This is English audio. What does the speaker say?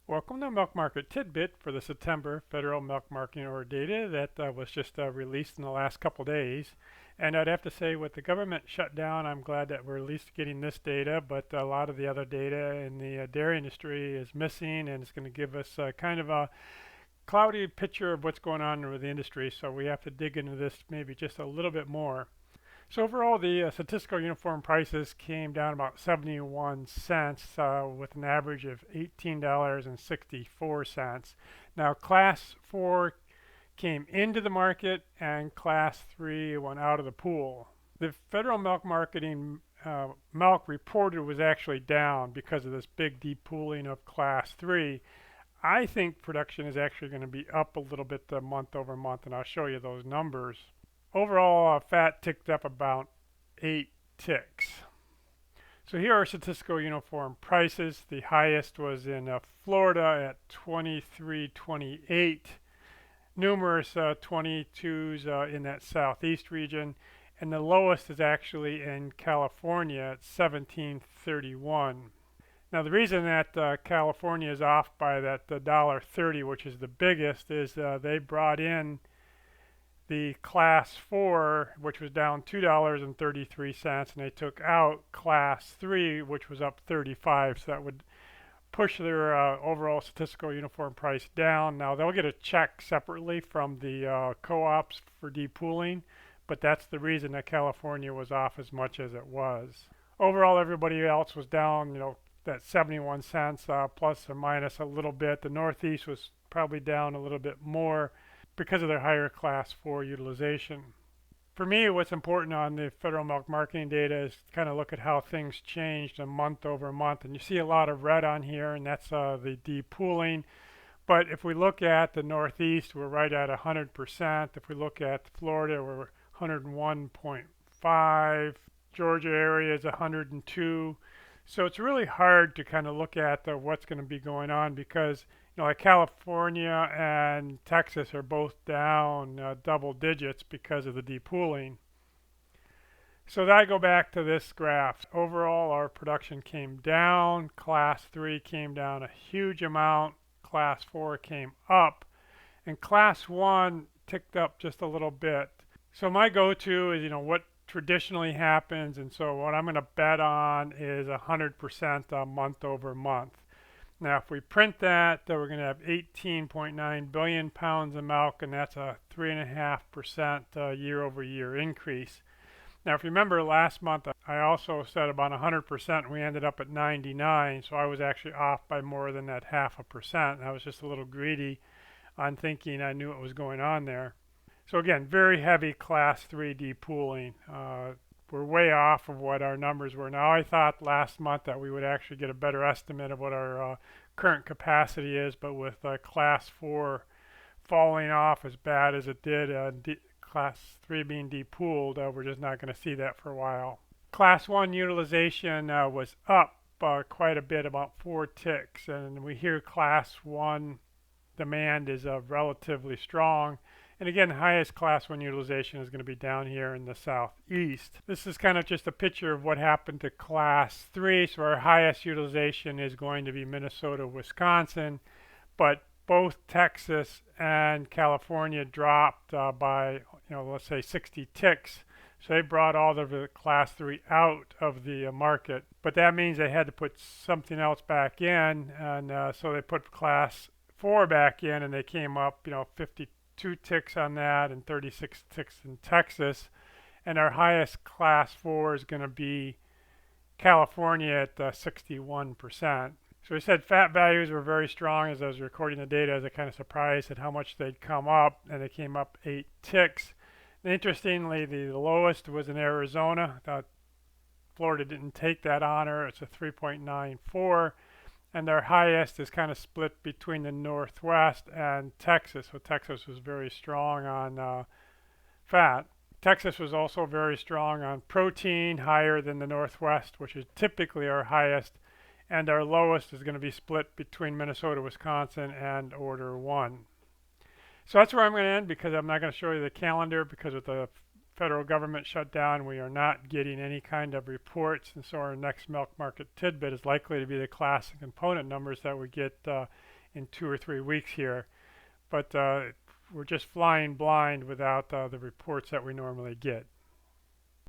Welcome to Milk Market Tidbit for the September Federal Milk Marketing Order data that was just released in the last couple days. And I'd have to say, with the government shutdown, I'm glad that we're at least getting this data, but a lot of the other data in the dairy industry is missing, and it's going to give us kind of a cloudy picture of what's going on with the industry. So we have to dig into this maybe just a little bit more. So overall, the statistical uniform prices came down about 71 cents with an average of $18.64. Now, Class 4 came into the market and Class 3 went out of the pool. The federal milk marketing milk reported was actually down because of this big depooling of Class 3. I think production is actually going to be up a little bit month over month, and I'll show you those numbers. Overall, fat ticked up about 8 ticks. So here are statistical uniform prices. The highest was in Florida at 23.28. Numerous 22s in that southeast region. And the lowest is actually in California at 17.31. Now the reason that California is off by that $1.30, which is the biggest, is they brought in the Class 4, which was down $2.33, and they took out Class 3, which was up 35. So that would push their overall statistical uniform price down. Now they'll get a check separately from the co-ops for depooling, but that's the reason that California was off as much as it was. Overall, everybody else was down, that 71 cents plus or minus a little bit. The Northeast was probably down a little bit more because of their higher Class 4 utilization. For me, what's important on the federal milk marketing data is to kind of look at how things changed a month over month. And you see a lot of red on here, and that's the depooling. But if we look at the Northeast, we're right at 100%. If we look at Florida, we're 101.5. Georgia area is 102. So it's really hard to kind of look at what's going to be going on because like California and Texas are both down double digits because of the depooling. So that I go back to this graph. Overall, our production came down. Class 3 came down a huge amount. Class 4 came up. And Class 1 ticked up just a little bit. So my go-to is, what traditionally happens. And so what I'm going to bet on is 100% month over month. Now, if we print that, then we're going to have 18.9 billion pounds of milk, and that's a 3.5% year-over-year increase. Now, if you remember last month, I also said about 100%, and we ended up at 99, so I was actually off by more than that 0.5%. I was just a little greedy on thinking I knew what was going on there. So again, very heavy Class 3 depooling. We're way off of what our numbers were. Now, I thought last month that we would actually get a better estimate of what our current capacity is, but with Class 4 falling off as bad as it did, Class 3 being depooled, we're just not going to see that for a while. Class 1 utilization was up quite a bit, about 4 ticks, and we hear Class 1 demand is relatively strong. And again, the highest Class 1 utilization is going to be down here in the southeast. This is kind of just a picture of what happened to Class 3. So our highest utilization is going to be Minnesota, Wisconsin, but both Texas and California dropped by, let's say 60 ticks. So they brought all of the Class 3 out of the market. But that means they had to put something else back in, and so they put Class 4 back in, and they came up, 52 ticks on that and 36 ticks in Texas. And our highest Class 4 is going to be California at 61%. So we said fat values were very strong. As I was recording the data, I was kind of surprised at how much they'd come up, and they came up 8 ticks. And interestingly, the lowest was in Arizona. I thought Florida didn't take that honor. It's a 3.94. And their highest is kind of split between the Northwest and Texas. So Texas was very strong on fat. Texas was also very strong on protein, higher than the Northwest, which is typically our highest. And our lowest is going to be split between Minnesota, Wisconsin, and Order 1. So that's where I'm going to end because I'm not going to show you the calendar because of the federal government shutdown. We are not getting any kind of reports, and so our next milk market tidbit is likely to be the class and component numbers that we get in 2 or 3 weeks here. But we're just flying blind without the reports that we normally get.